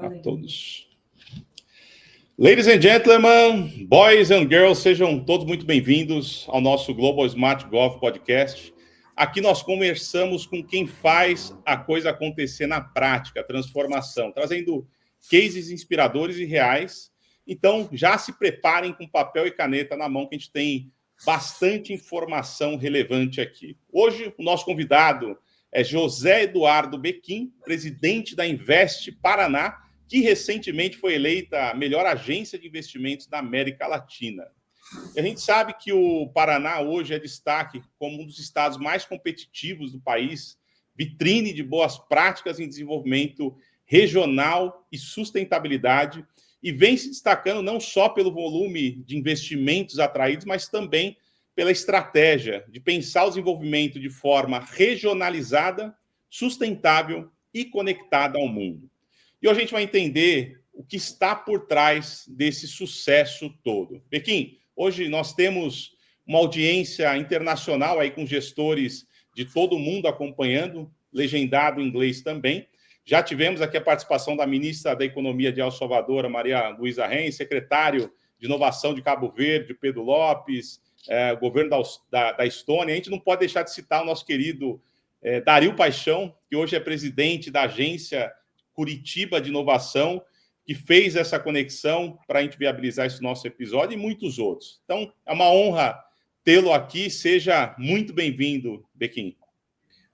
a todos. Ladies and gentlemen, boys and girls, sejam todos muito bem-vindos ao nosso Global Smart Golf Podcast. Aqui nós conversamos com quem faz a coisa acontecer na prática, a transformação, trazendo cases inspiradores e reais. Então, já se preparem com papel e caneta na mão, que a gente tem bastante informação relevante aqui. Hoje, o nosso convidado é José Eduardo Bequim, presidente da Invest Paraná, que recentemente foi eleita a melhor agência de investimentos da América Latina. E a gente sabe que o Paraná hoje é destaque como um dos estados mais competitivos do país, vitrine de boas práticas em desenvolvimento regional e sustentabilidade, e vem se destacando não só pelo volume de investimentos atraídos, mas também pela estratégia de pensar o desenvolvimento de forma regionalizada, sustentável e conectada ao mundo. E hoje a gente vai entender o que está por trás desse sucesso todo. Bequim, hoje nós temos uma audiência internacional aí com gestores de todo o mundo acompanhando, legendado em inglês também. Já tivemos aqui a participação da ministra da Economia de El Salvador, Maria Luísa Reis, secretário de Inovação de Cabo Verde, Pedro Lopes, governo da Estônia. A gente não pode deixar de citar o nosso querido Dario Paixão, que hoje é presidente da agência Curitiba de Inovação, que fez essa conexão para a gente viabilizar esse nosso episódio e muitos outros. Então, é uma honra tê-lo aqui. Seja muito bem-vindo, Bequim.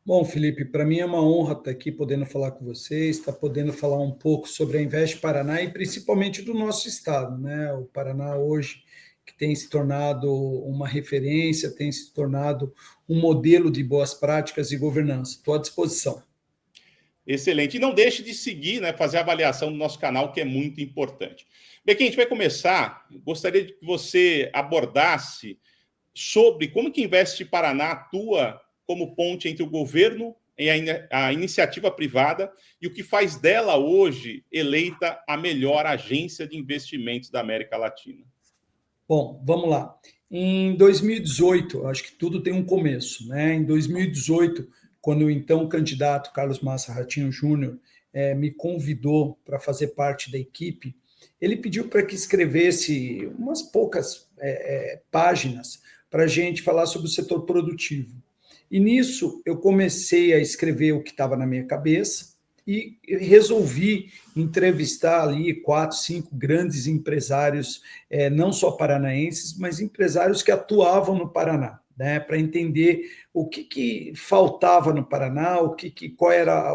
Bom, Felipe, para mim é uma honra estar aqui podendo falar com vocês, estar podendo falar um pouco sobre a Invest Paraná e principalmente do nosso estado, né? O Paraná hoje, que tem se tornado uma referência, tem se tornado um modelo de boas práticas e governança. Estou à disposição. Excelente. E não deixe de seguir, né, fazer a avaliação do nosso canal, que é muito importante. Bequim, a gente vai começar. Gostaria de que você abordasse sobre como que Invest Paraná atua como ponte entre o governo e a iniciativa privada e o que faz dela hoje eleita a melhor agência de investimentos da América Latina. Bom, vamos lá. Em 2018, acho que tudo tem um começo, né? Em 2018, quando o então candidato Carlos Massa Ratinho Júnior me convidou para fazer parte da equipe, ele pediu para que escrevesse umas poucas páginas para a gente falar sobre o setor produtivo. E nisso eu comecei a escrever o que estava na minha cabeça e resolvi entrevistar ali 4, 5 grandes empresários, não só paranaenses, mas empresários que atuavam no Paraná, né, para entender o que faltava no Paraná, qual era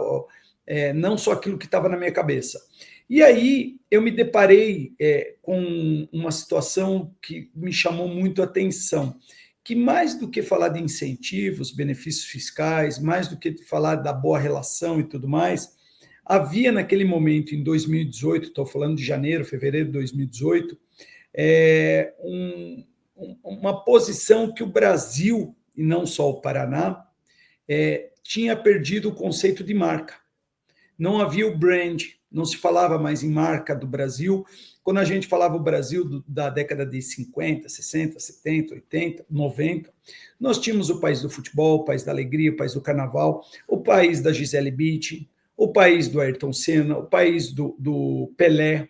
não só aquilo que estava na minha cabeça. E aí eu me deparei com uma situação que me chamou muito a atenção, que mais do que falar de incentivos, benefícios fiscais, mais do que falar da boa relação e tudo mais, havia naquele momento, em 2018, estou falando de janeiro, fevereiro de 2018, uma posição que o Brasil, e não só o Paraná, tinha perdido o conceito de marca. Não havia o brand, não se falava mais em marca do Brasil. Quando a gente falava o Brasil da década de 50, 60, 70, 80, 90, nós tínhamos o país do futebol, o país da alegria, o país do carnaval, o país da Gisele Bündchen, o país do Ayrton Senna, o país do Pelé.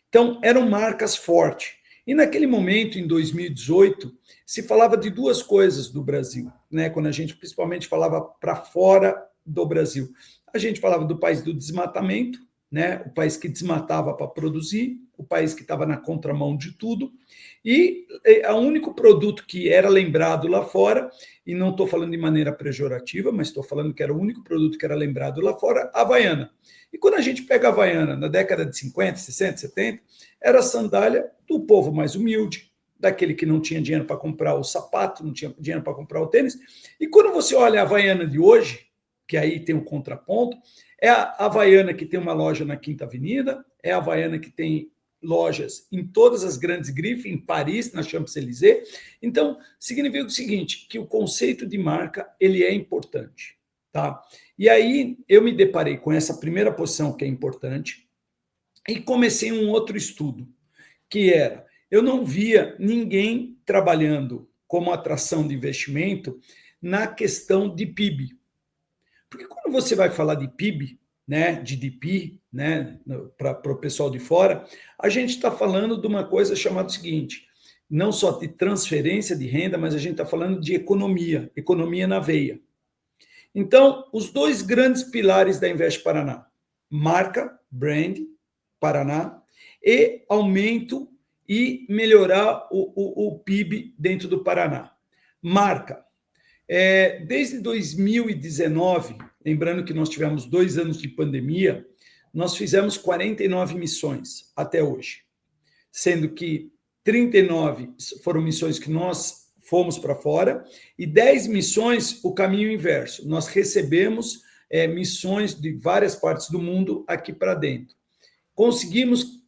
Então, eram marcas fortes. E naquele momento, em 2018, se falava de duas coisas do Brasil, né? Quando a gente principalmente falava para fora do Brasil. A gente falava do país do desmatamento, né? O país que desmatava para produzir, o país que estava na contramão de tudo, e o único produto que era lembrado lá fora, e não estou falando de maneira pejorativa, mas estou falando que era o único produto que era lembrado lá fora, a Havaiana. E quando a gente pega a Havaiana na década de 50, 60, 70, era a sandália do povo mais humilde, daquele que não tinha dinheiro para comprar o sapato, não tinha dinheiro para comprar o tênis. E quando você olha a Havaiana de hoje, que aí tem um contraponto, é a Havaiana que tem uma loja na Quinta Avenida, é a Havaiana que tem lojas em todas as grandes grifes, em Paris, na Champs-Élysées. Então, significa o seguinte, que o conceito de marca, ele é importante, tá? E aí, eu me deparei com essa primeira posição que é importante e comecei um outro estudo, que era, eu não via ninguém trabalhando como atração de investimento na questão de PIB. Porque quando você vai falar de PIB, né, de GDP, né, para o pessoal de fora, a gente está falando de uma coisa chamada o seguinte, não só de transferência de renda, mas a gente está falando de economia, economia na veia. Então, os dois grandes pilares da Invest Paraná, marca, brand, Paraná, e aumento e melhorar o PIB dentro do Paraná. Marca. Desde 2019, lembrando que nós tivemos 2 anos de pandemia, nós fizemos 49 missões até hoje, sendo que 39 foram missões que nós fomos para fora e 10 missões o caminho inverso. Nós recebemos missões de várias partes do mundo aqui para dentro. Conseguimos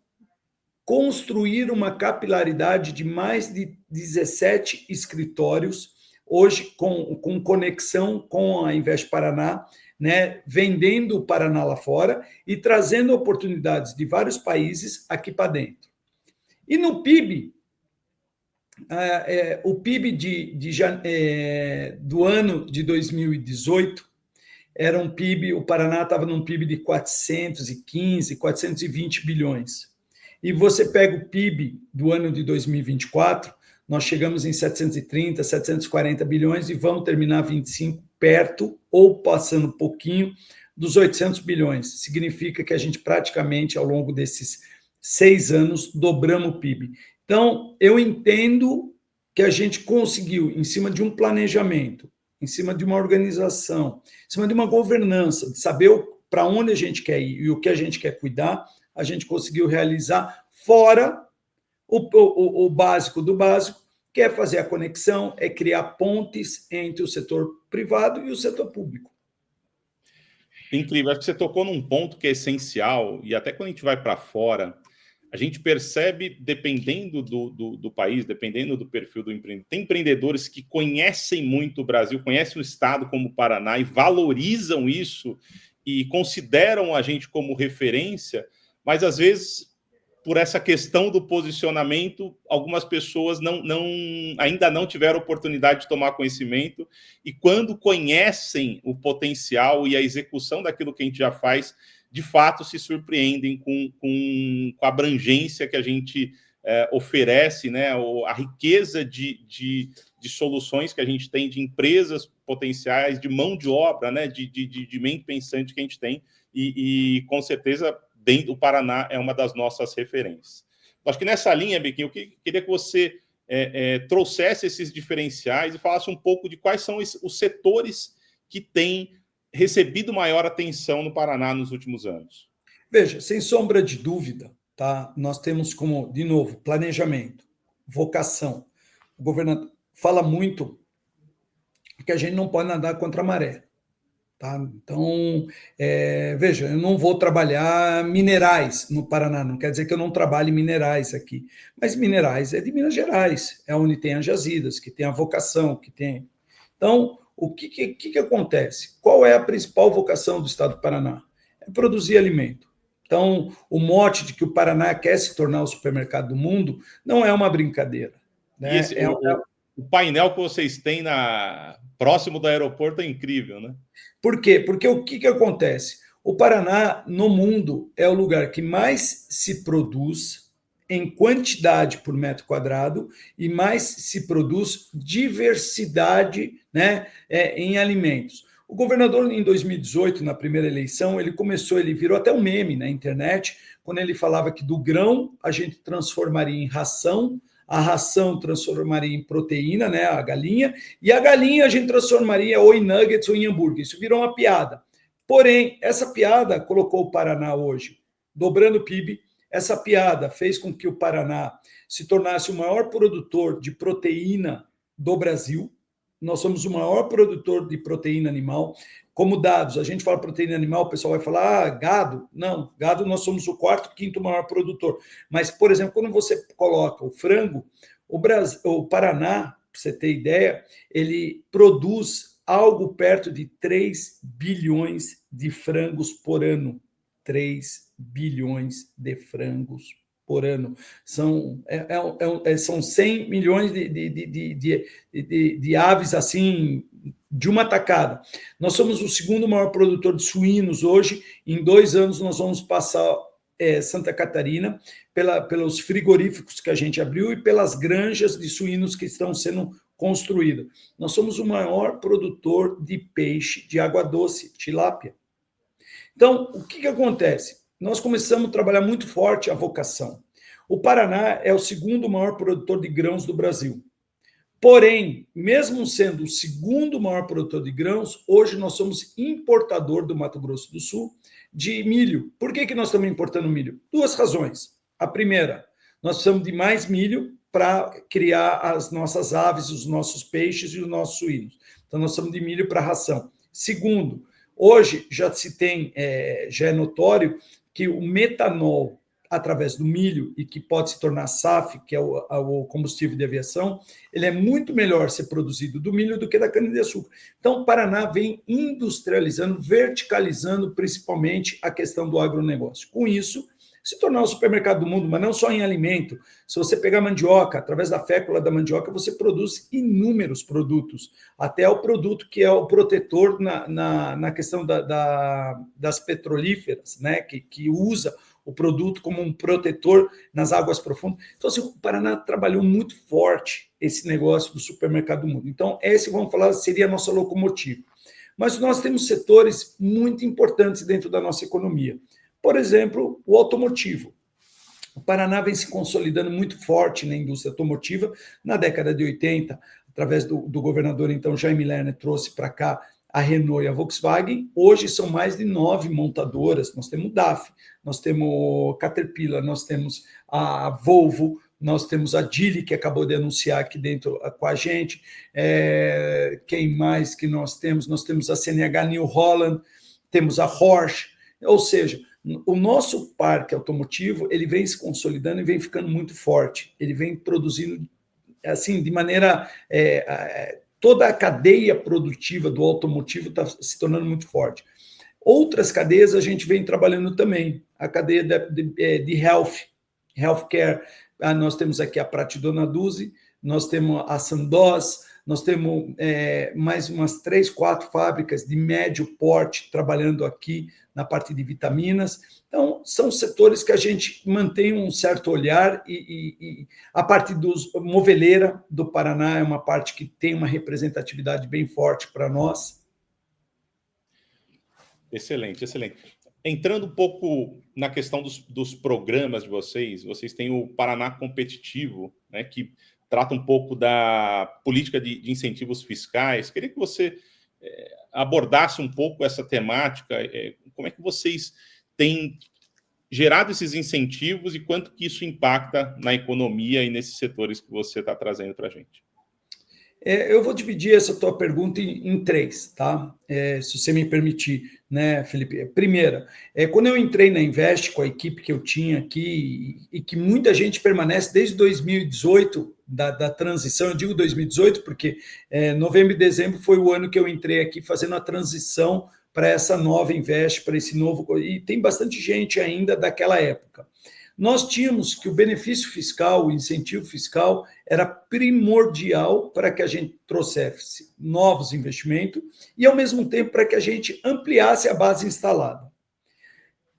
construir uma capilaridade de mais de 17 escritórios, hoje com conexão com a Invest Paraná, né, vendendo o Paraná lá fora e trazendo oportunidades de vários países aqui para dentro. E no PIB, o PIB do ano de 2018 era um PIB, o Paraná estava num PIB de 415, 420 bilhões. E você pega o PIB do ano de 2024, nós chegamos em 730, 740 bilhões e vamos terminar 25 perto ou passando um pouquinho dos 800 bilhões. Significa que a gente praticamente, ao longo desses 6 anos, dobramos o PIB. Então, eu entendo que a gente conseguiu, em cima de um planejamento, em cima de uma organização, em cima de uma governança, de saber para onde a gente quer ir e o que a gente quer cuidar, a gente conseguiu realizar fora o básico do básico, que é fazer a conexão, é criar pontes entre o setor privado e o setor público. Incrível, acho que você tocou num ponto que é essencial, e até quando a gente vai para fora, a gente percebe, dependendo do país, dependendo do perfil do empreendedor, tem empreendedores que conhecem muito o Brasil, conhecem o estado como o Paraná e valorizam isso e consideram a gente como referência, mas às vezes, por essa questão do posicionamento, algumas pessoas ainda não tiveram oportunidade de tomar conhecimento e quando conhecem o potencial e a execução daquilo que a gente já faz, de fato se surpreendem com a abrangência que a gente oferece, né? A riqueza de soluções que a gente tem, de empresas potenciais, de mão de obra, né? de mente pensante que a gente tem e com certeza o Paraná é uma das nossas referências. Acho que nessa linha, Biquinho, eu queria que você trouxesse esses diferenciais e falasse um pouco de quais são os setores que têm recebido maior atenção no Paraná nos últimos anos. Veja, sem sombra de dúvida, tá? Nós temos como, de novo, planejamento, vocação. O governador fala muito que a gente não pode nadar contra a maré. Tá? Então, veja, eu não vou trabalhar minerais no Paraná, não quer dizer que eu não trabalhe minerais aqui, mas minerais é de Minas Gerais, é onde tem as jazidas, que tem a vocação, que tem... Então, o que acontece? Qual é a principal vocação do estado do Paraná? É produzir alimento. Então, o mote de que o Paraná quer se tornar o supermercado do mundo não é uma brincadeira. Né? O painel que vocês têm próximo do aeroporto é incrível, né? Por quê? Porque o que acontece? O Paraná, no mundo, é o lugar que mais se produz em quantidade por metro quadrado e mais se produz diversidade, né, em alimentos. O governador, em 2018, na primeira eleição, ele virou até um meme na internet, quando ele falava que do grão a gente transformaria em ração, a ração transformaria em proteína, né, a galinha, e a galinha a gente transformaria ou em nuggets ou em hambúrguer. Isso virou uma piada. Porém, essa piada colocou o Paraná hoje dobrando o PIB. Essa piada fez com que o Paraná se tornasse o maior produtor de proteína do Brasil. Nós somos o maior produtor de proteína animal. Como dados, a gente fala proteína animal, o pessoal vai falar, gado. Não, gado nós somos o 4º, 5º maior produtor. Mas, por exemplo, quando você coloca o frango, o Paraná, para você ter ideia, ele produz algo perto de 3 bilhões de frangos por ano. 3 bilhões de frangos por ano. São 100 milhões de aves assim de uma tacada. Nós somos o segundo maior produtor de suínos hoje. Em 2 anos, nós vamos passar Santa Catarina pelos frigoríficos que a gente abriu e pelas granjas de suínos que estão sendo construídas. Nós somos o maior produtor de peixe de água doce, tilápia. Então, o que acontece? Nós começamos a trabalhar muito forte a vocação. O Paraná é o segundo maior produtor de grãos do Brasil. Porém, mesmo sendo o segundo maior produtor de grãos, hoje nós somos importador do Mato Grosso do Sul de milho. Por que nós estamos importando milho? 2 razões. A primeira, nós precisamos de mais milho para criar as nossas aves, os nossos peixes e os nossos suínos. Então, nós precisamos de milho para ração. Segundo, hoje já se tem, já é notório que o metanol através do milho e que pode se tornar SAF, que é o combustível de aviação, ele é muito melhor ser produzido do milho do que da cana-de-açúcar. Então, o Paraná vem industrializando, verticalizando principalmente a questão do agronegócio. Com isso, se tornar o supermercado do mundo, mas não só em alimento. Se você pegar mandioca, através da fécula da mandioca, você produz inúmeros produtos, até o produto que é o protetor na questão das petrolíferas, né, que usa o produto como um protetor nas águas profundas. Então, assim, o Paraná trabalhou muito forte esse negócio do supermercado do mundo. Então, esse, vamos falar, seria a nossa locomotiva. Mas nós temos setores muito importantes dentro da nossa economia. Por exemplo, o automotivo. O Paraná vem se consolidando muito forte na indústria automotiva. Na década de 80, através do governador, então, Jaime Lerner, trouxe para cá a Renault e a Volkswagen. Hoje são mais de 9 montadoras. Nós temos DAF, nós temos Caterpillar, nós temos a Volvo, nós temos a Geely, que acabou de anunciar aqui dentro com a gente. Quem mais que nós temos? Nós temos a CNH New Holland, temos a Porsche. Ou seja, o nosso parque automotivo ele vem se consolidando e vem ficando muito forte. Ele vem produzindo assim de maneira toda a cadeia produtiva do automotivo está se tornando muito forte. Outras cadeias a gente vem trabalhando também. A cadeia de healthcare. Nós temos aqui a Prate Dona Duzi, nós temos a Sandoz, nós temos mais umas 3, 4 fábricas de médio porte trabalhando aqui na parte de vitaminas. Então, são setores que a gente mantém um certo olhar e a parte dos moveleira do Paraná é uma parte que tem uma representatividade bem forte para nós. Excelente, excelente. Entrando um pouco na questão dos programas de vocês têm o Paraná Competitivo, né, que trata um pouco da política de incentivos fiscais. Queria que você abordasse um pouco essa temática, como é que vocês têm gerado esses incentivos e quanto que isso impacta na economia e nesses setores que você está trazendo para a gente. Eu vou dividir essa tua pergunta em 3, tá? Se você me permitir, né, Felipe? Primeira, quando eu entrei na Invest com a equipe que eu tinha aqui e que muita gente permanece desde 2018, da transição, eu digo 2018 porque novembro e dezembro foi o ano que eu entrei aqui fazendo a transição para essa nova Invest, para esse novo... E tem bastante gente ainda daquela época. Nós tínhamos que o benefício fiscal, o incentivo fiscal, era primordial para que a gente trouxesse novos investimentos e, ao mesmo tempo, para que a gente ampliasse a base instalada.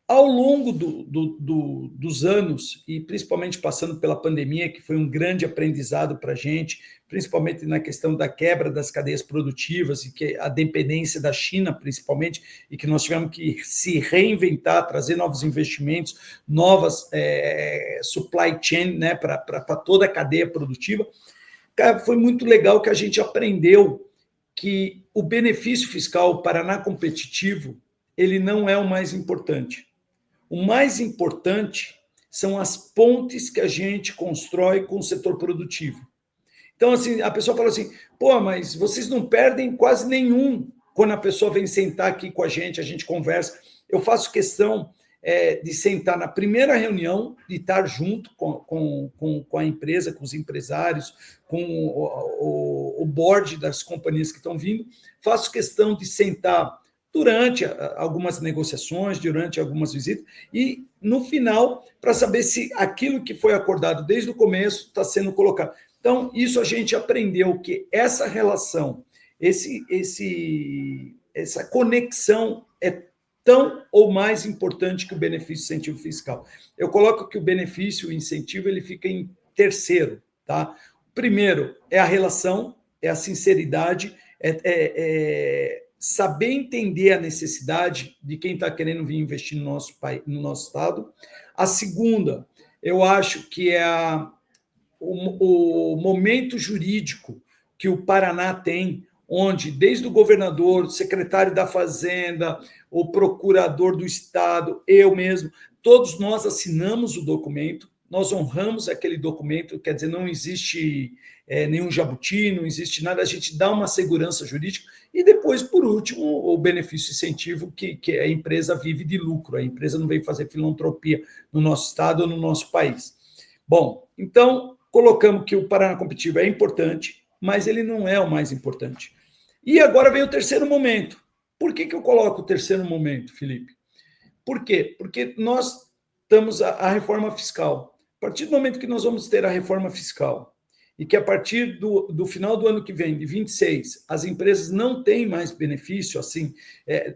Ao longo dos anos, e principalmente passando pela pandemia, que foi um grande aprendizado para a gente, principalmente na questão da quebra das cadeias produtivas e que a dependência da China, principalmente, e que nós tivemos que se reinventar, trazer novos investimentos, novas supply chain, né, para toda a cadeia produtiva. Cara, foi muito legal que a gente aprendeu que o benefício fiscal, o Paraná Competitivo, ele não é o mais importante. O mais importante são as pontes que a gente constrói com o setor produtivo. Então, assim, a pessoa fala assim, pô, mas vocês não perdem quase nenhum quando a pessoa vem sentar aqui com a gente conversa. Eu faço questão de sentar na primeira reunião, de estar junto com a empresa, com os empresários, com o board das companhias que estão vindo. Faço questão de sentar durante algumas negociações, durante algumas visitas, e no final, para saber se aquilo que foi acordado desde o começo está sendo colocado. Então, isso a gente aprendeu, que essa relação essa conexão é tão ou mais importante que o benefício e incentivo fiscal. Eu coloco que o benefício e o incentivo ele fica em terceiro, tá? Primeiro é a relação, é a sinceridade, saber entender a necessidade de quem está querendo vir investir no nosso país, no nosso estado. A segunda, eu acho que é o momento jurídico que o Paraná tem, onde desde o governador, o secretário da Fazenda, o procurador do estado, eu mesmo, todos nós assinamos o documento, nós honramos aquele documento, quer dizer, não existe nenhum jabuti, não existe nada, a gente dá uma segurança jurídica, e depois, por último, o benefício incentivo, que a empresa vive de lucro, a empresa não veio fazer filantropia no nosso estado ou no nosso país. Bom, então, colocamos que o Paraná Competitivo é importante, mas ele não é o mais importante. E agora vem o terceiro momento. Por que eu coloco o terceiro momento, Felipe? Por quê? Porque nós estamos a reforma fiscal. A partir do momento que nós vamos ter a reforma fiscal e que a partir do final do ano que vem, de 26, as empresas não têm mais benefício, assim,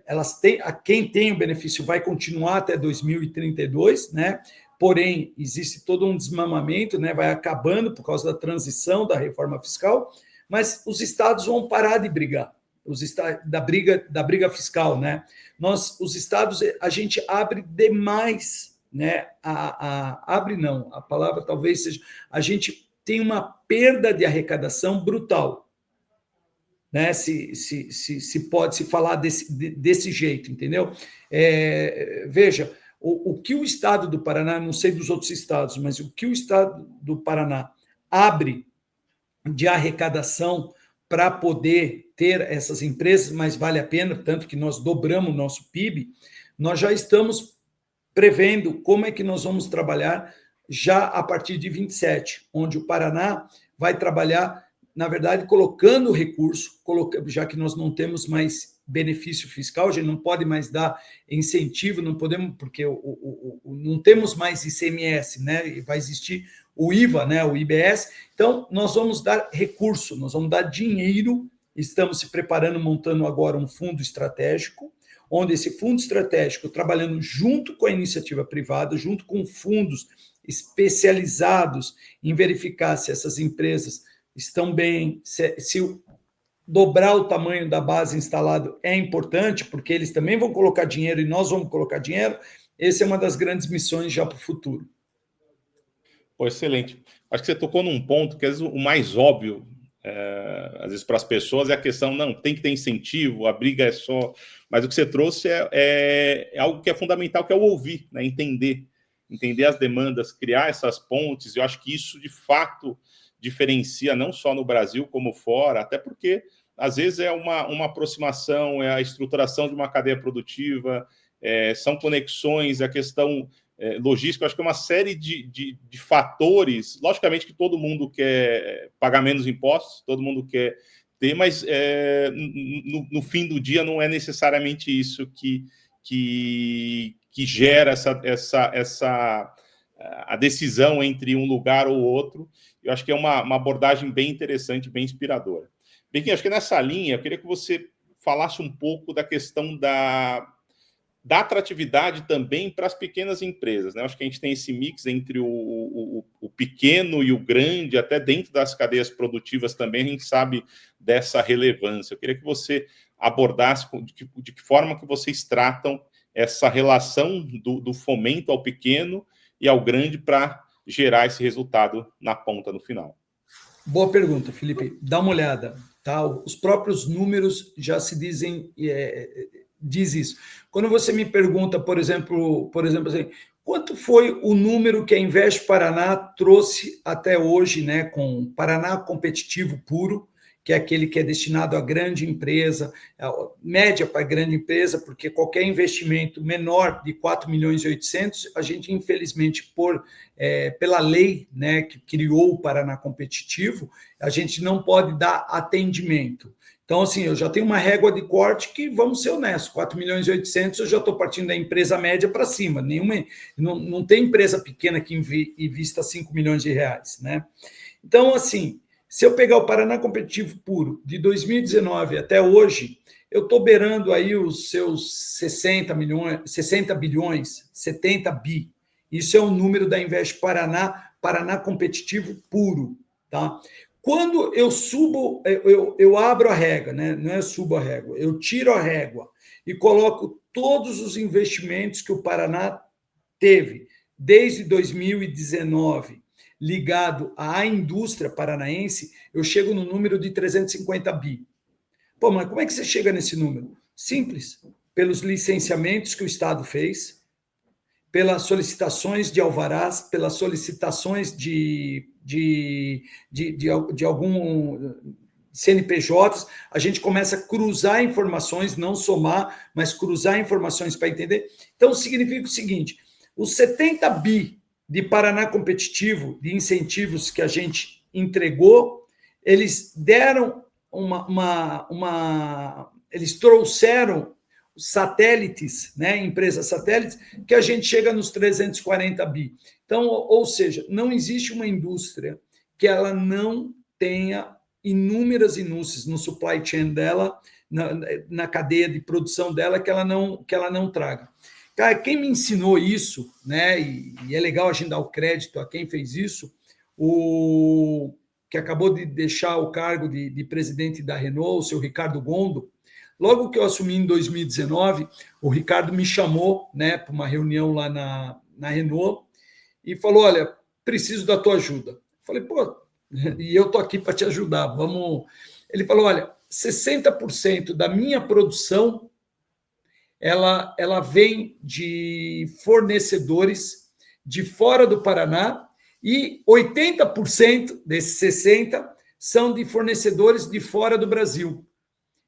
elas têm, quem tem o benefício vai continuar até 2032, né? Porém, existe todo um desmamamento, né? Vai acabando por causa da transição da reforma fiscal, mas os estados vão parar de brigar, da briga fiscal, né? Os estados, a gente abre demais, né? Abre não, a palavra talvez seja, a gente tem uma perda de arrecadação brutal, né? Se pode se falar desse jeito, entendeu? Veja, o que o estado do Paraná, não sei dos outros estados, mas o que o estado do Paraná abre de arrecadação para poder ter essas empresas, mas vale a pena, tanto que nós dobramos o nosso PIB, nós já estamos prevendo como é que nós vamos trabalhar já a partir de 27, onde o Paraná vai trabalhar, na verdade, colocando recurso, já que nós não temos mais benefício fiscal, a gente não pode mais dar incentivo, não podemos, porque não temos mais ICMS, né? Vai existir o IVA, né? O IBS. Então, nós vamos dar recurso, nós vamos dar dinheiro. Estamos se preparando, montando agora um fundo estratégico, onde esse fundo estratégico, trabalhando junto com a iniciativa privada, junto com fundos especializados em verificar se essas empresas estão bem, se dobrar o tamanho da base instalada é importante, porque eles também vão colocar dinheiro e nós vamos colocar dinheiro. Essa é uma das grandes missões já para o futuro. Pô, excelente. Acho que você tocou num ponto que às vezes o mais óbvio, às vezes para as pessoas, é a questão, não, tem que ter incentivo, a briga é só... Mas o que você trouxe é algo que é fundamental, que é o ouvir, né? Entender as demandas, criar essas pontes. Eu acho que isso, de fato, diferencia não só no Brasil como fora, até porque, às vezes, é uma aproximação, é a estruturação de uma cadeia produtiva, são conexões, a questão logística. Eu acho que é uma série de fatores. Logicamente que todo mundo quer pagar menos impostos, todo mundo quer ter, mas no fim do dia não é necessariamente isso que gera a decisão entre um lugar ou outro. Eu acho que é uma abordagem bem interessante, bem inspiradora. Bequinho, acho que nessa linha, eu queria que você falasse um pouco da questão da atratividade também para as pequenas empresas, né? Acho que a gente tem esse mix entre o pequeno e o grande, até dentro das cadeias produtivas também a gente sabe dessa relevância. Eu queria que você abordasse de que forma que vocês tratam essa relação do fomento ao pequeno e ao grande para gerar esse resultado na ponta, no final. Boa pergunta, Felipe. Dá uma olhada, tá? Os próprios números já se dizem... diz isso. Quando você me pergunta, por exemplo assim, quanto foi o número que a Invest Paraná trouxe até hoje, né, com Paraná Competitivo Puro, que é aquele que é destinado a grande empresa, média para grande empresa, porque qualquer investimento menor de 4 milhões e 800, a gente, infelizmente, pela lei, né, que criou o Paraná Competitivo, a gente não pode dar atendimento. Então, assim, eu já tenho uma régua de corte que, vamos ser honestos, 4 milhões e 800 eu já estou partindo da empresa média para cima. Não tem empresa pequena que invista 5 milhões de reais, né? Então, assim, Se eu pegar o Paraná Competitivo Puro, de 2019 até hoje, eu estou beirando aí os seus 60 bilhões, 70 bi. Isso é o número da Invest Paraná Competitivo Puro. Tá? Quando eu subo, eu abro a régua, né? Não é subo a régua, eu tiro a régua e coloco todos os investimentos que o Paraná teve desde 2019 ligado à indústria paranaense, eu chego no número de 350 bi. Pô, mas como é que você chega nesse número? Simples, pelos licenciamentos que o Estado fez, pelas solicitações de alvarás, pelas solicitações de algum CNPJs, a gente começa a cruzar informações, não somar, mas cruzar informações para entender. Então, significa o seguinte, os 70 bi de Paraná Competitivo, de incentivos que a gente entregou, eles deram eles trouxeram satélites, né, empresas satélites, que a gente chega nos 340 bi. Então, ou seja, não existe uma indústria que ela não tenha inúmeras inúcias no supply chain dela, na cadeia de produção dela, que ela não traga. Cara, quem me ensinou isso, né, e é legal a gente dar o crédito a quem fez isso, o que acabou de deixar o cargo de presidente da Renault, o seu Ricardo Gondo. Logo que eu assumi em 2019, o Ricardo me chamou, né, para uma reunião lá na Renault e falou, olha, preciso da tua ajuda. Eu falei, pô, e eu estou aqui para te ajudar, vamos... Ele falou, olha, 60% da minha produção ela vem de fornecedores de fora do Paraná e 80% desses 60% são de fornecedores de fora do Brasil.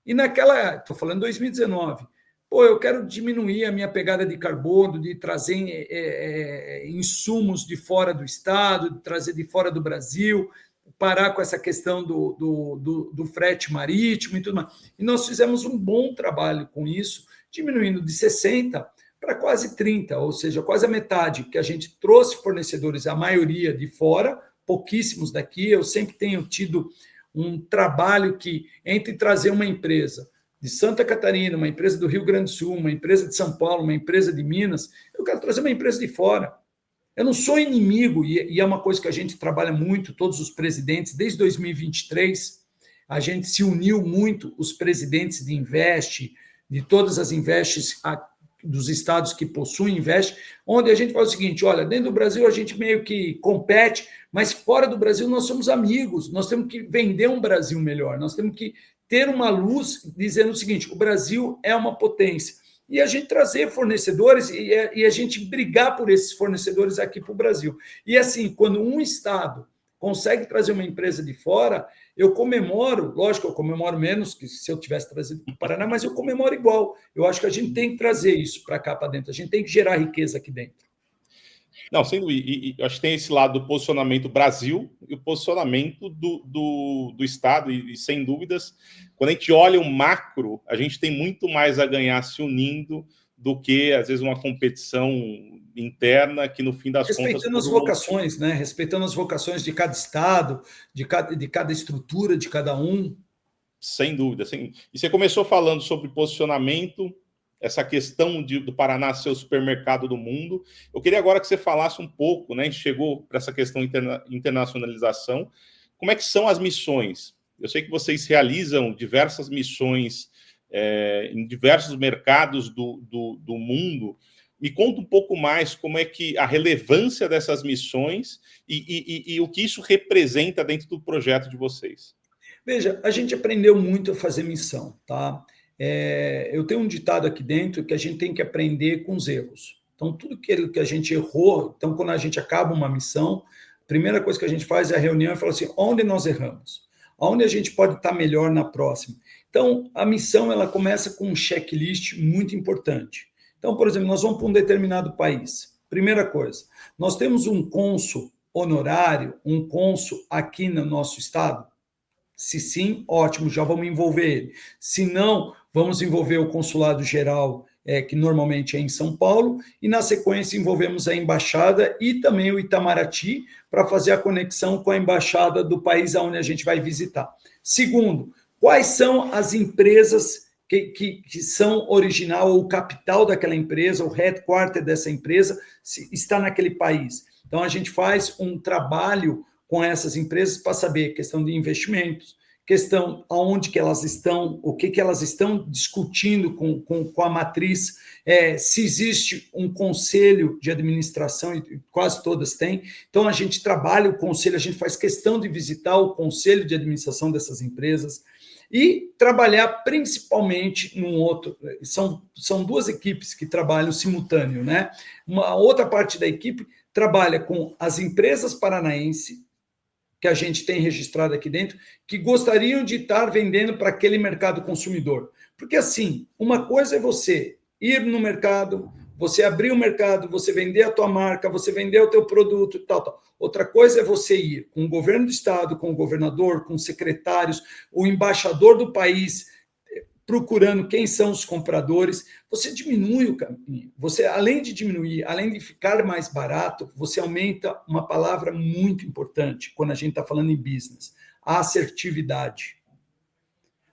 E estou falando 2019, pô, eu quero diminuir a minha pegada de carbono, de trazer insumos de fora do estado, de trazer de fora do Brasil, parar com essa questão do frete marítimo e tudo mais. E nós fizemos um bom trabalho com isso, diminuindo de 60% para quase 30%, ou seja, quase a metade, que a gente trouxe fornecedores, a maioria de fora, pouquíssimos daqui. Eu sempre tenho tido um trabalho que, entre trazer uma empresa de Santa Catarina, uma empresa do Rio Grande do Sul, uma empresa de São Paulo, uma empresa de Minas, eu quero trazer uma empresa de fora. Eu não sou inimigo, e é uma coisa que a gente trabalha muito, todos os presidentes, desde 2023, a gente se uniu muito, os presidentes de Invest, de todas as Investes dos estados que possuem Invest, onde a gente faz o seguinte, olha, dentro do Brasil a gente meio que compete, mas fora do Brasil nós somos amigos, nós temos que vender um Brasil melhor, nós temos que ter uma luz dizendo o seguinte, o Brasil é uma potência. E a gente trazer fornecedores e a gente brigar por esses fornecedores aqui para o Brasil. E assim, quando um estado consegue trazer uma empresa de fora, eu comemoro, lógico, eu comemoro menos que se eu tivesse trazido para o Paraná, mas eu comemoro igual. Eu acho que a gente tem que trazer isso para cá, para dentro. A gente tem que gerar riqueza aqui dentro. Não, sem dúvida. E acho que tem esse lado do posicionamento Brasil e o posicionamento do Estado. E sem dúvidas, quando a gente olha o macro, a gente tem muito mais a ganhar se unindo do que, às vezes, uma competição interna que, no fim das contas... Respeitando as vocações, né? Respeitando as vocações de cada estado, de cada estrutura, de cada um. Sem dúvida. E você começou falando sobre posicionamento, essa questão do Paraná ser o supermercado do mundo. Eu queria agora que você falasse um pouco, né? A gente chegou para essa questão internacionalização. Como é que são as missões? Eu sei que vocês realizam diversas missões em diversos mercados do mundo. Me conta um pouco mais como é que a relevância dessas missões e o que isso representa dentro do projeto de vocês. Veja, a gente aprendeu muito a fazer missão, tá? Eu tenho um ditado aqui dentro que a gente tem que aprender com os erros. Então, tudo que a gente errou, então, quando a gente acaba uma missão, a primeira coisa que a gente faz é a reunião e fala assim, onde nós erramos? Onde a gente pode estar melhor na próxima? Então, a missão, ela começa com um checklist muito importante. Então, por exemplo, nós vamos para um determinado país. Primeira coisa, nós temos um cônsul honorário, um cônsul aqui no nosso estado? Se sim, ótimo, já vamos envolver ele. Se não, vamos envolver o consulado geral que normalmente é em São Paulo, e na sequência envolvemos a embaixada e também o Itamaraty para fazer a conexão com a embaixada do país onde a gente vai visitar. Segundo, quais são as empresas que são original, o capital daquela empresa, o headquarter dessa empresa está naquele país. Então, a gente faz um trabalho com essas empresas para saber questão de investimentos, questão aonde que elas estão, o que elas estão discutindo com a matriz, se existe um conselho de administração, e quase todas têm. Então, a gente trabalha o conselho, a gente faz questão de visitar o conselho de administração dessas empresas e trabalhar principalmente num outro. São duas equipes que trabalham simultâneo, né? Uma outra parte da equipe trabalha com as empresas paranaenses, que a gente tem registrado aqui dentro, que gostariam de estar vendendo para aquele mercado consumidor. Porque, assim, uma coisa é você ir no mercado, você abrir o mercado, você vender a tua marca, você vender o teu produto, tal. Outra coisa é você ir com o governo do estado, com o governador, com os secretários, o embaixador do país, procurando quem são os compradores. Você diminui o caminho. Você, além de diminuir, além de ficar mais barato, você aumenta uma palavra muito importante quando a gente está falando em business: a assertividade.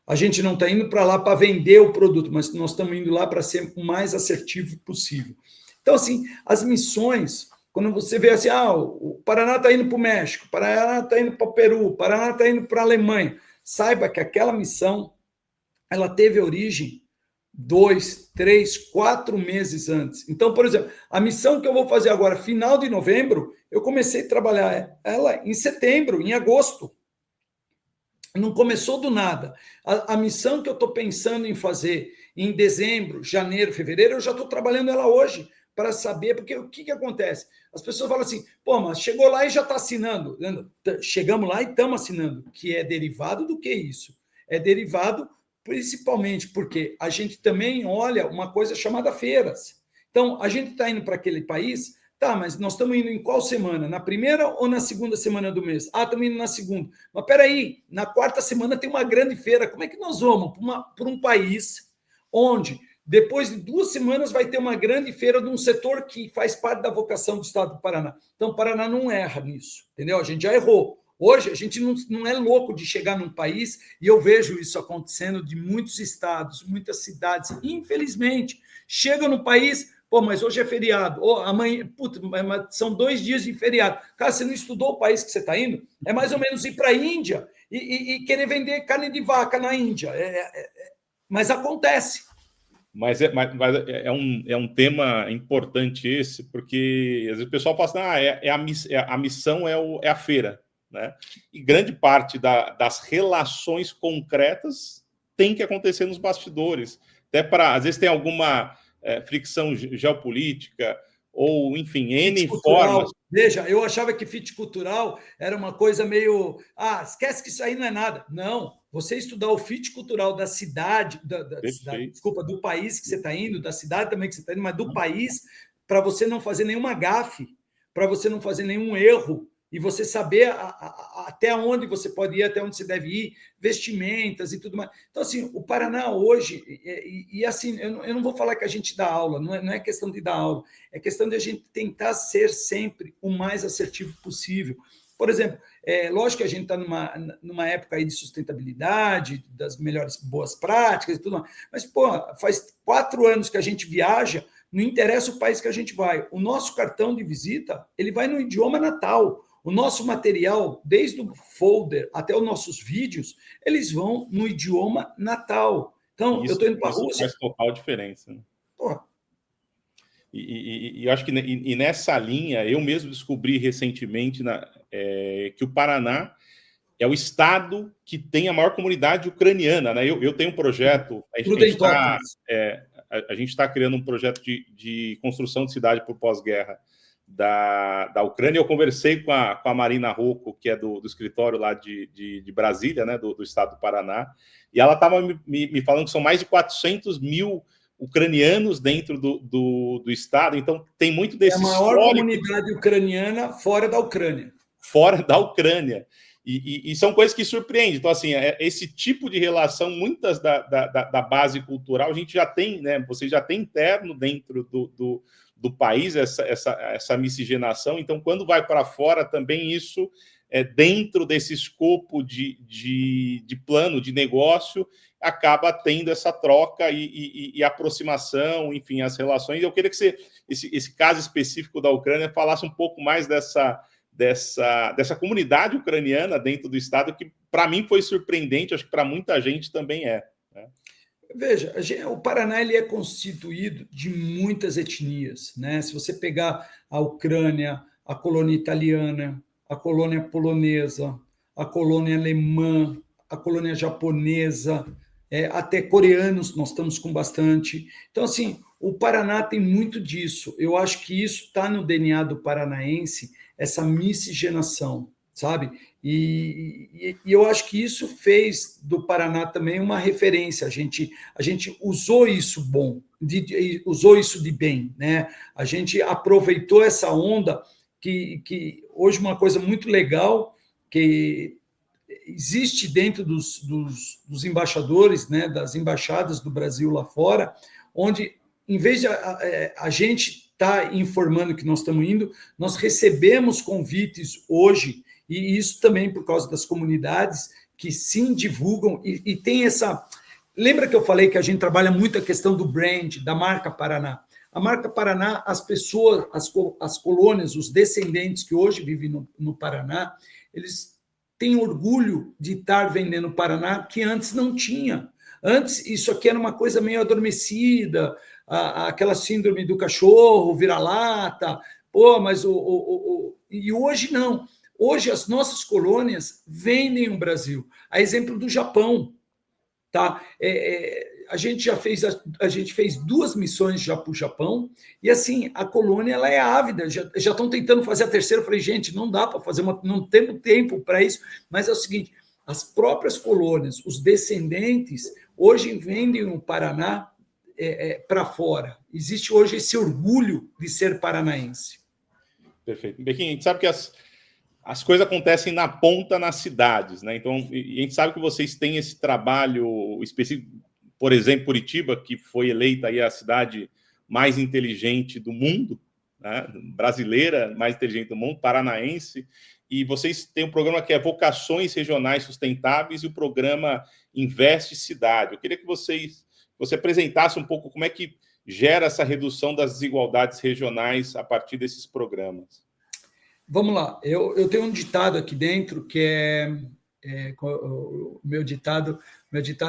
A gente não está indo para lá para vender o produto, mas nós estamos indo lá para ser o mais assertivo possível. Então, assim, as missões, quando você vê assim, o Paraná está indo para o México, o Paraná está indo para o Peru, o Paraná está indo para a Alemanha, saiba que aquela missão ela teve origem 2, 3, 4 meses antes. Então, por exemplo, a missão que eu vou fazer agora, final de novembro, eu comecei a trabalhar ela em setembro, em agosto. Não começou do nada. A missão que eu estou pensando em fazer em dezembro, janeiro, fevereiro, eu já estou trabalhando ela hoje para saber, porque o que acontece? As pessoas falam assim, mas chegou lá e já está assinando. Chegamos lá e estamos assinando, que é derivado do que isso? É derivado principalmente porque a gente também olha uma coisa chamada feiras. Então, a gente está indo para aquele país, mas nós estamos indo em qual semana? Na primeira ou na segunda semana do mês? Estamos indo na segunda. Mas peraí, na quarta semana tem uma grande feira. Como é que nós vamos para um país onde, depois de 2 semanas, vai ter uma grande feira de um setor que faz parte da vocação do Estado do Paraná? Então, o Paraná não erra nisso, entendeu? A gente já errou. Hoje, a gente não é louco de chegar num país, e eu vejo isso acontecendo de muitos estados, muitas cidades, infelizmente. Chega no país, mas hoje é feriado, amanhã, são 2 dias de feriado. Cara, você não estudou o país que você está indo? É mais ou menos ir para a Índia e querer vender carne de vaca na Índia. Mas acontece. Mas é um tema importante esse, porque às vezes o pessoal fala assim, a missão é a feira. Né? E grande parte das relações concretas tem que acontecer nos bastidores. Até às vezes tem alguma fricção geopolítica, ou, enfim, N formas. Veja, eu achava que fit cultural era uma coisa meio... esquece que isso aí não é nada. Não, você estudar o fit cultural da cidade, do país que você está indo, da cidade também que você está indo, mas do país, para você não fazer nenhuma gafe, para você não fazer nenhum erro, e você saber até onde você pode ir, até onde você deve ir, vestimentas e tudo mais. Então, assim, o Paraná hoje, e assim, eu não vou falar que a gente dá aula, não é questão de dar aula, é questão de a gente tentar ser sempre o mais assertivo possível. Por exemplo, lógico que a gente está numa época aí de sustentabilidade, das melhores boas práticas e tudo mais, mas, faz 4 anos que a gente viaja, não interessa o país que a gente vai. O nosso cartão de visita, ele vai no idioma natal. O nosso material, desde o folder até os nossos vídeos, eles vão no idioma natal. Então, eu estou indo para a Rússia. Faz total diferença. Né? E eu acho que nessa linha, eu mesmo descobri recentemente que o Paraná é o estado que tem a maior comunidade ucraniana. Né? Eu tenho um projeto, a gente está criando um projeto de construção de cidade por pós-guerra da Ucrânia. Eu conversei com a Marina Rocco, que é do escritório lá de Brasília, né, do estado do Paraná, e ela estava me falando que são mais de 400 mil ucranianos dentro do estado, então tem muito desse histórico. É a maior comunidade ucraniana fora da Ucrânia. Fora da Ucrânia. E são coisas que surpreendem. Então, assim, esse tipo de relação, muitas da base cultural, a gente já tem, né? Você já tem interno dentro do país essa miscigenação. Então, quando vai para fora, também isso dentro desse escopo de plano de negócio, acaba tendo essa troca e aproximação, enfim, as relações. Eu queria que você, esse caso específico da Ucrânia, falasse um pouco mais dessa comunidade ucraniana dentro do Estado, que para mim foi surpreendente, acho que para muita gente também é. Né? Veja, o Paraná ele é constituído de muitas etnias. Né? Se você pegar a Ucrânia, a colônia italiana, a colônia polonesa, a colônia alemã, a colônia japonesa, até coreanos nós estamos com bastante. Então, assim, o Paraná tem muito disso. Eu acho que isso está no DNA do paranaense, essa miscigenação, sabe? E eu acho que isso fez do Paraná também uma referência. A gente usou isso usou isso de bem, né? A gente aproveitou essa onda que hoje uma coisa muito legal que existe dentro dos embaixadores, né, das embaixadas do Brasil lá fora, onde, em vez de a gente estar informando que nós estamos indo, nós recebemos convites hoje, e isso também por causa das comunidades que sim divulgam e tem essa... Lembra que eu falei que a gente trabalha muito a questão do brand, da marca Paraná? A marca Paraná, as pessoas, as colônias, os descendentes que hoje vivem no Paraná, eles têm orgulho de estar vendendo Paraná, que antes não tinha. Antes, isso aqui era uma coisa meio adormecida, aquela síndrome do cachorro, vira-lata, mas e hoje não. Hoje as nossas colônias vendem o Brasil. A exemplo do Japão. Tá? A gente fez 2 missões já para o Japão, e assim, a colônia ela é ávida, já estão tentando fazer a terceira. Eu falei, gente, não dá para fazer, não temos tempo para isso, mas é o seguinte, as próprias colônias, os descendentes, hoje vendem o Paraná para fora. Existe hoje esse orgulho de ser paranaense. Perfeito. Bequinho, a gente sabe que as coisas acontecem na ponta, nas cidades, né? Então, e a gente sabe que vocês têm esse trabalho específico, por exemplo, Curitiba, que foi eleita aí a cidade mais inteligente do mundo, né? Brasileira, mais inteligente do mundo, paranaense, e vocês têm um programa que é Vocações Regionais Sustentáveis e o programa Investe Cidade. Eu queria que você apresentasse um pouco como é que gera essa redução das desigualdades regionais a partir desses programas. Vamos lá, eu tenho um ditado aqui dentro que o meu ditado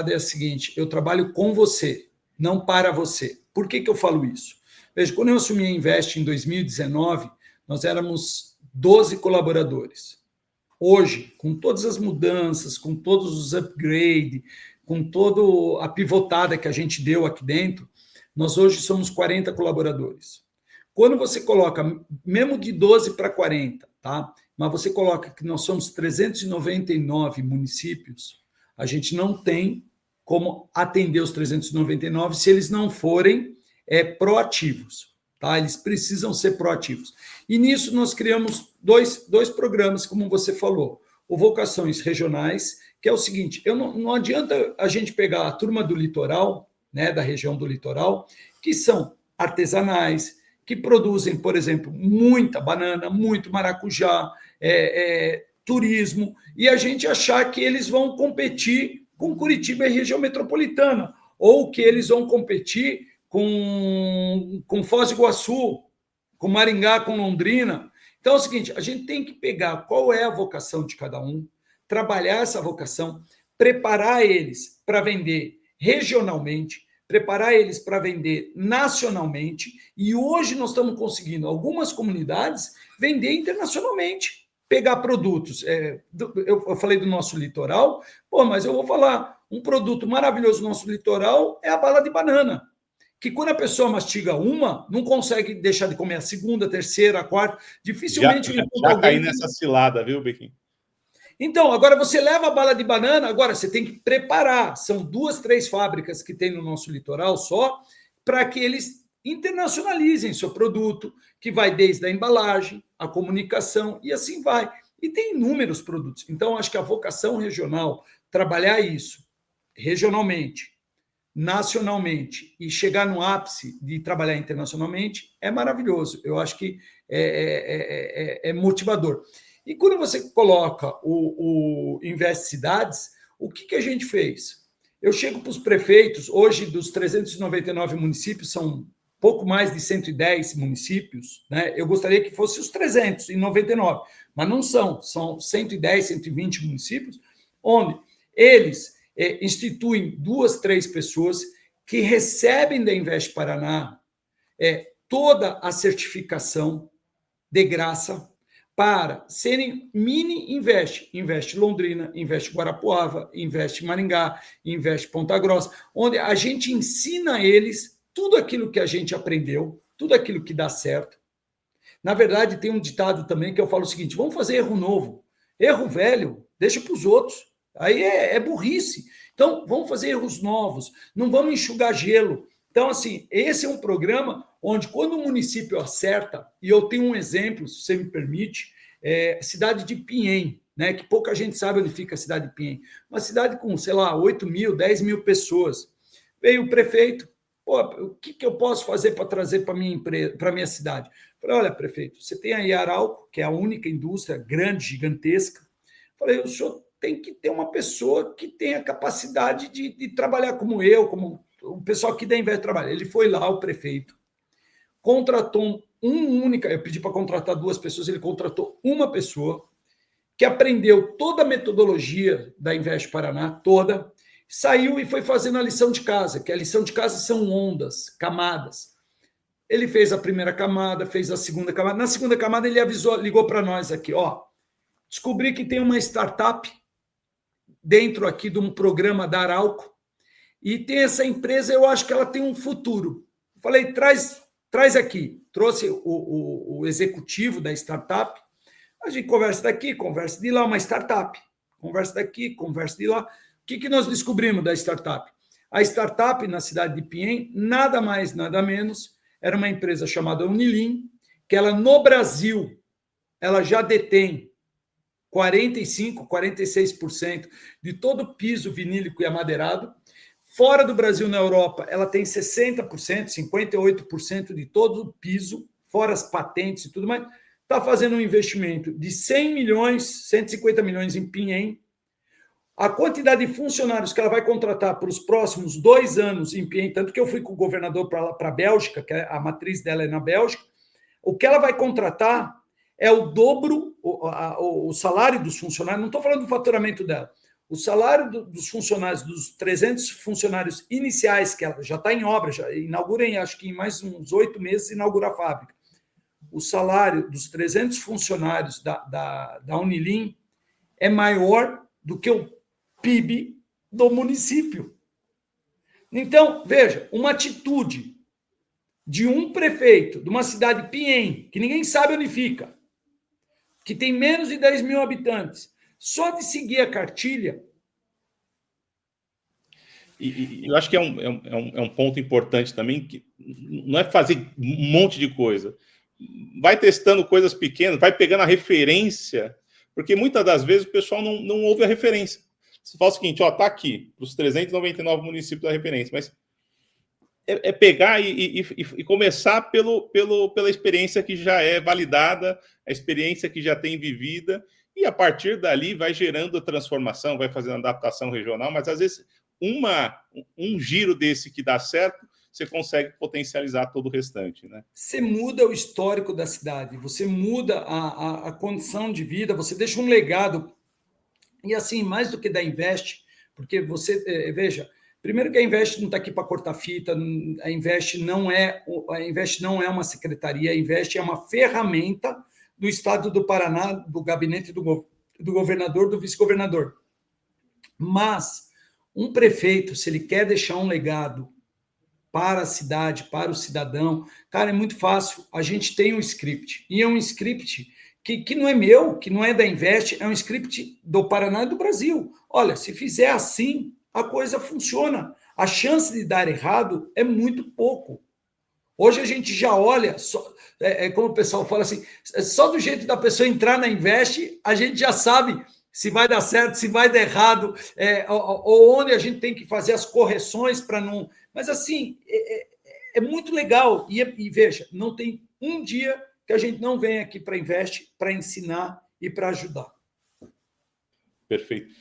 é o seguinte: eu trabalho com você, não para você. Por que eu falo isso? Veja, quando eu assumi a Invest em 2019, nós éramos 12 colaboradores. Hoje, com todas as mudanças, com todos os upgrades, com toda a pivotada que a gente deu aqui dentro, nós hoje somos 40 colaboradores. Quando você coloca, mesmo de 12 para 40, tá? Mas você coloca que nós somos 399 municípios, a gente não tem como atender os 399 se eles não forem proativos, tá? Eles precisam ser proativos. E nisso nós criamos dois programas, como você falou, o Vocações Regionais, que é o seguinte, não adianta a gente pegar a turma do litoral, né, da região do litoral, que são artesanais, que produzem, por exemplo, muita banana, muito maracujá, turismo, e a gente achar que eles vão competir com Curitiba e região metropolitana, ou que eles vão competir com Foz do Iguaçu, com Maringá, com Londrina. Então é o seguinte, a gente tem que pegar qual é a vocação de cada um, trabalhar essa vocação, preparar eles para vender regionalmente, preparar eles para vender nacionalmente, e hoje nós estamos conseguindo, algumas comunidades, vender internacionalmente, pegar produtos. Eu falei do nosso litoral, mas eu vou falar, um produto maravilhoso do nosso litoral é a bala de banana, que quando a pessoa mastiga uma, não consegue deixar de comer a segunda, a terceira, a quarta, dificilmente... Já caí nessa cilada, viu, Bequinho? Então, agora você leva a bala de banana, agora você tem que preparar. São 2, 3 fábricas que tem no nosso litoral só, para que eles internacionalizem seu produto, que vai desde a embalagem, a comunicação, e assim vai. E tem inúmeros produtos. Então, acho que a vocação regional, trabalhar isso regionalmente, nacionalmente e chegar no ápice de trabalhar internacionalmente é maravilhoso. Eu acho que é motivador. E quando você coloca o Invest Cidades, o que a gente fez? Eu chego para os prefeitos, hoje dos 399 municípios, são pouco mais de 110 municípios, né? Eu gostaria que fosse os 399, mas não são 110, 120 municípios, onde eles instituem 2, 3 pessoas que recebem da Invest Paraná toda a certificação de graça para serem mini Invest Londrina, Invest Guarapuava, Invest Maringá, Invest Ponta Grossa, onde a gente ensina a eles tudo aquilo que a gente aprendeu, tudo aquilo que dá certo. Na verdade, tem um ditado também que eu falo o seguinte: vamos fazer erro novo. Erro velho, deixa para os outros. Aí é burrice. Então, vamos fazer erros novos, não vamos enxugar gelo. Então, assim, esse é um programa onde, quando o município acerta, e eu tenho um exemplo, se você me permite, a cidade de Pinhém, né, que pouca gente sabe onde fica a cidade de Pinhém. Uma cidade com, sei lá, 8 mil, 10 mil pessoas. Veio o prefeito, o que eu posso fazer para trazer para minha empresa, para minha cidade? Falei, olha, prefeito, você tem aí a Arauco, que é a única indústria grande, gigantesca. Falei, o senhor tem que ter uma pessoa que tenha capacidade de trabalhar como eu, como o pessoal aqui da Invest trabalha. Ele foi lá, o prefeito, contratou eu pedi para contratar 2 pessoas, ele contratou uma pessoa que aprendeu toda a metodologia da Invest Paraná, toda, saiu e foi fazendo a lição de casa, que a lição de casa são ondas, camadas. Ele fez a primeira camada, fez a segunda camada. Na segunda camada, ele ligou para nós aqui, descobri que tem uma startup dentro aqui de um programa da Arauco, e tem essa empresa, eu acho que ela tem um futuro. Falei, traz aqui. Trouxe o executivo da startup, a gente conversa daqui, conversa de lá, uma startup. Conversa daqui, conversa de lá. O que nós descobrimos da startup? A startup na cidade de Pinhém, nada mais, nada menos, era uma empresa chamada Unilim, que ela no Brasil, ela já detém 45%, 46% de todo o piso vinílico e amadeirado. Fora do Brasil, na Europa, ela tem 60%, 58% de todo o piso, fora as patentes e tudo mais. Está fazendo um investimento de 100 milhões, 150 milhões em Pinhém. A quantidade de funcionários que ela vai contratar para os próximos 2 anos em Pinhém, tanto que eu fui com o governador para a Bélgica, que a matriz dela é na Bélgica, o que ela vai contratar é o dobro, o salário dos funcionários, não estou falando do faturamento dela, o salário dos funcionários, dos 300 funcionários iniciais, que ela já está em obra, já inaugura acho que em mais uns 8 meses, inaugura a fábrica. O salário dos 300 funcionários da Unilim é maior do que o PIB do município. Então, veja, uma atitude de um prefeito de uma cidade Pinhém, que ninguém sabe onde fica, que tem menos de 10 mil habitantes, só de seguir a cartilha. E eu acho que é um ponto importante também, que não é fazer um monte de coisa. Vai testando coisas pequenas, vai pegando a referência, porque muitas das vezes o pessoal não ouve a referência. Você fala o seguinte, está aqui, os 399 municípios da referência, mas é pegar e começar pela experiência que já é validada, a experiência que já tem vivida, e a partir dali vai gerando a transformação, vai fazendo adaptação regional, mas às vezes um giro desse que dá certo, você consegue potencializar todo o restante, né? Você muda o histórico da cidade, você muda a condição de vida, você deixa um legado. E assim, mais do que da Invest, porque você, veja, primeiro que a Invest não está aqui para cortar fita, a Invest não é uma secretaria, a Invest é uma ferramenta do Estado do Paraná, do gabinete do governador, do vice-governador. Mas um prefeito, se ele quer deixar um legado para a cidade, para o cidadão, cara, é muito fácil. A gente tem um script, e é um script que não é meu, que não é da Invest, é um script do Paraná e do Brasil. Olha, se fizer assim, a coisa funciona. A chance de dar errado é muito pouco. Hoje a gente já olha, como o pessoal fala assim, só do jeito da pessoa entrar na Invest, a gente já sabe se vai dar certo, se vai dar errado, ou onde a gente tem que fazer as correções para não... Mas, assim, é muito legal. E veja, não tem um dia que a gente não vem aqui para Invest para ensinar e para ajudar. Perfeito.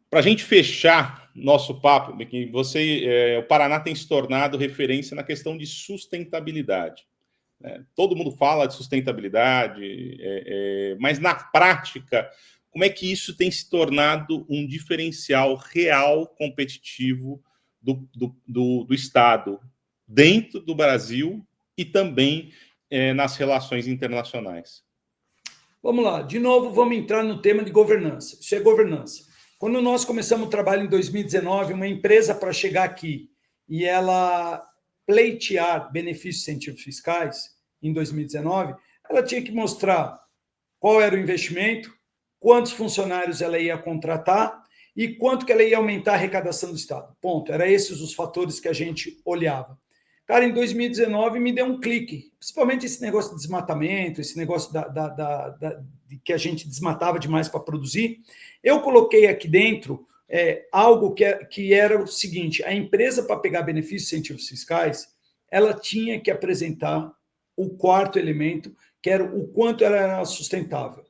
Para a gente fechar nosso papo, o Paraná tem se tornado referência na questão de sustentabilidade. Todo mundo fala de sustentabilidade, mas na prática, como é que isso tem se tornado um diferencial real competitivo do Estado dentro do Brasil e também nas relações internacionais? Vamos lá, de novo, vamos entrar no tema de governança. Isso é governança. Quando nós começamos o trabalho em 2019, uma empresa para chegar aqui e ela pleitear benefícios científicos fiscais em 2019, ela tinha que mostrar qual era o investimento, quantos funcionários ela ia contratar e quanto que ela ia aumentar a arrecadação do Estado. Ponto. Eram esses os fatores que a gente olhava. Cara, em 2019 me deu um clique, principalmente esse negócio de desmatamento, esse negócio de que a gente desmatava demais para produzir. Eu coloquei aqui dentro algo que era o seguinte: a empresa, para pegar benefícios científicos fiscais, ela tinha que apresentar o quarto elemento, que era o quanto ela era sustentável.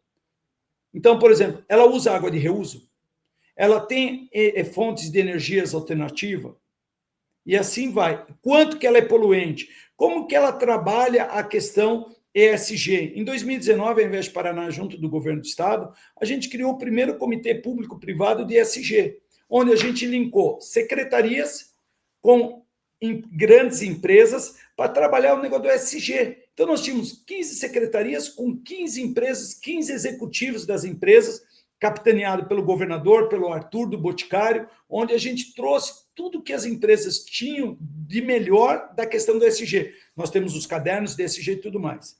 Então, por exemplo, ela usa água de reuso, ela tem fontes de energias alternativas, e assim vai. Quanto que ela é poluente? Como que ela trabalha a questão ESG? Em 2019, a Invest Paraná, junto do governo do estado, a gente criou o primeiro comitê público-privado de ESG, onde a gente linkou secretarias com grandes empresas para trabalhar o negócio do ESG. Então, nós tínhamos 15 secretarias com 15 empresas, 15 executivos das empresas, capitaneado pelo governador, pelo Arthur do Boticário, onde a gente trouxe tudo que as empresas tinham de melhor da questão do ESG. Nós temos os cadernos de ESG e tudo mais.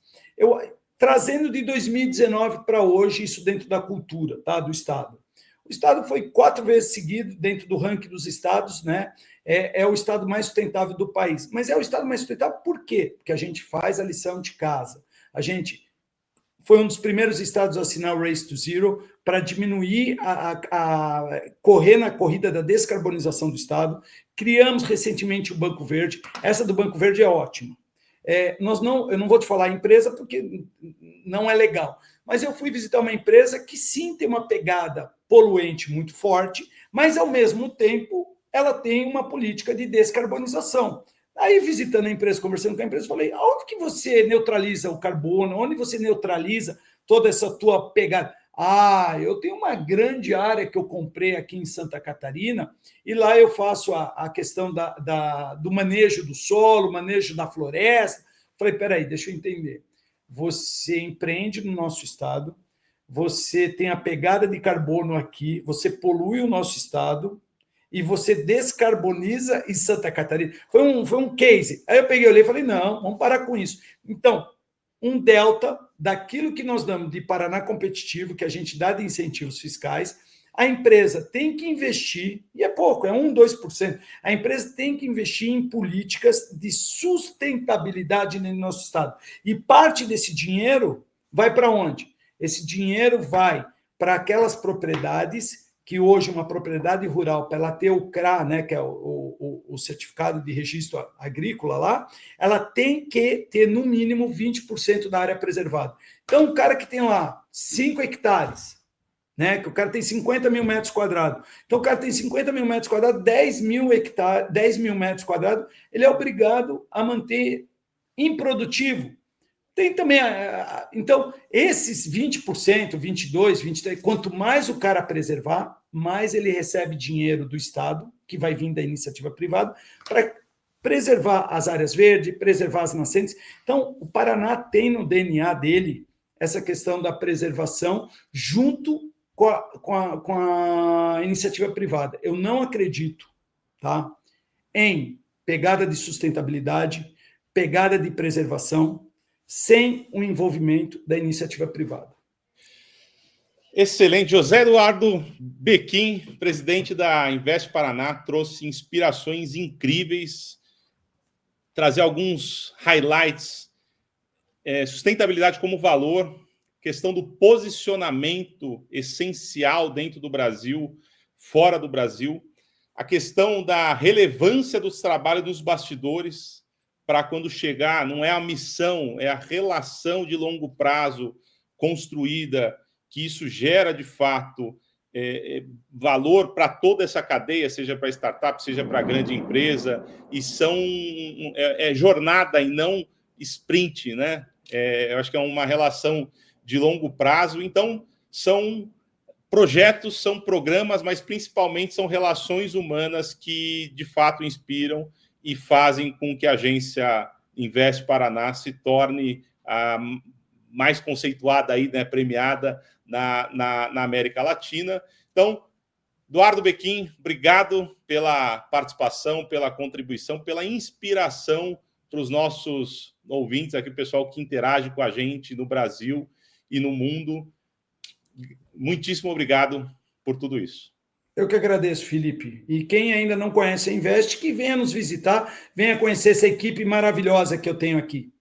Trazendo de 2019 para hoje, isso dentro da cultura, tá, do Estado. O Estado foi 4 vezes seguido dentro do ranking dos estados, né? É o estado mais sustentável do país. Mas é o estado mais sustentável por quê? Porque a gente faz a lição de casa. A gente foi um dos primeiros estados a assinar o Race to Zero para diminuir, correr na corrida da descarbonização do estado. Criamos recentemente o Banco Verde. Essa do Banco Verde é ótima. Eu não vou te falar a empresa porque não é legal, mas eu fui visitar uma empresa que sim tem uma pegada poluente muito forte, mas ao mesmo tempo ela tem uma política de descarbonização. Aí, visitando a empresa, conversando com a empresa, falei: onde que você neutraliza o carbono? Onde você neutraliza toda essa tua pegada? Eu tenho uma grande área que eu comprei aqui em Santa Catarina, e lá eu faço a questão do manejo do solo, manejo da floresta. Falei: peraí, deixa eu entender. Você empreende no nosso estado, você tem a pegada de carbono aqui, você polui o nosso estado, e você descarboniza em Santa Catarina. Foi um case. Aí eu peguei, olhei e falei: não, vamos parar com isso. Então, um delta daquilo que nós damos de Paraná competitivo, que a gente dá de incentivos fiscais, a empresa tem que investir, e é pouco, é 1%, 2%, a empresa tem que investir em políticas de sustentabilidade no nosso estado. E parte desse dinheiro vai para onde? Esse dinheiro vai para aquelas propriedades que hoje uma propriedade rural, para ela ter o CRA, né, que é o certificado de registro agrícola lá, ela tem que ter no mínimo 20% da área preservada. Então, o cara que tem lá 5 hectares, né, que o cara tem 50 mil metros quadrados, então o cara tem 50 mil metros quadrados, 10 mil metros quadrados, ele é obrigado a manter improdutivo. Tem também, então, esses 20%, 22%, 23%, quanto mais o cara preservar, mais ele recebe dinheiro do Estado, que vai vir da iniciativa privada, para preservar as áreas verdes, preservar as nascentes. Então, o Paraná tem no DNA dele essa questão da preservação junto com a iniciativa privada. Eu não acredito, tá, em pegada de sustentabilidade, pegada de preservação, sem o envolvimento da iniciativa privada. Excelente. José Eduardo Bequim, presidente da Invest Paraná, trouxe inspirações incríveis trazer alguns highlights. Sustentabilidade como valor, questão do posicionamento essencial dentro do Brasil, fora do Brasil, a questão da relevância dos trabalhos dos bastidores para quando chegar, não é a missão, é a relação de longo prazo construída, que isso gera, de fato, valor para toda essa cadeia, seja para startup, seja para grande empresa, e são jornada e não sprint, né? Eu acho que é uma relação de longo prazo. Então, são projetos, são programas, mas principalmente são relações humanas que, de fato, inspiram e fazem com que a agência Invest Paraná se torne a mais conceituada, aí, né, premiada na América Latina. Então, Eduardo Bequim, obrigado pela participação, pela contribuição, pela inspiração para os nossos ouvintes aqui, o pessoal que interage com a gente no Brasil e no mundo. Muitíssimo obrigado por tudo isso. Eu que agradeço, Felipe. E quem ainda não conhece a Invest, que venha nos visitar, venha conhecer essa equipe maravilhosa que eu tenho aqui.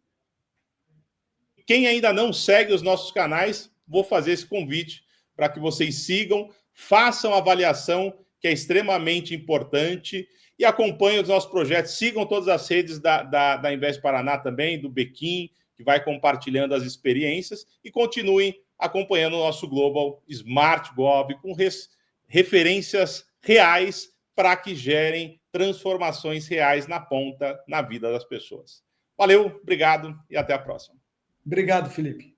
Quem ainda não segue os nossos canais, vou fazer esse convite para que vocês sigam, façam a avaliação, que é extremamente importante, e acompanhem os nossos projetos. Sigam todas as redes da Invest Paraná também, do Bequim, que vai compartilhando as experiências, e continuem acompanhando o nosso Global Smart Gov com referências reais para que gerem transformações reais na ponta, na vida das pessoas. Valeu, obrigado e até a próxima. Obrigado, Felipe.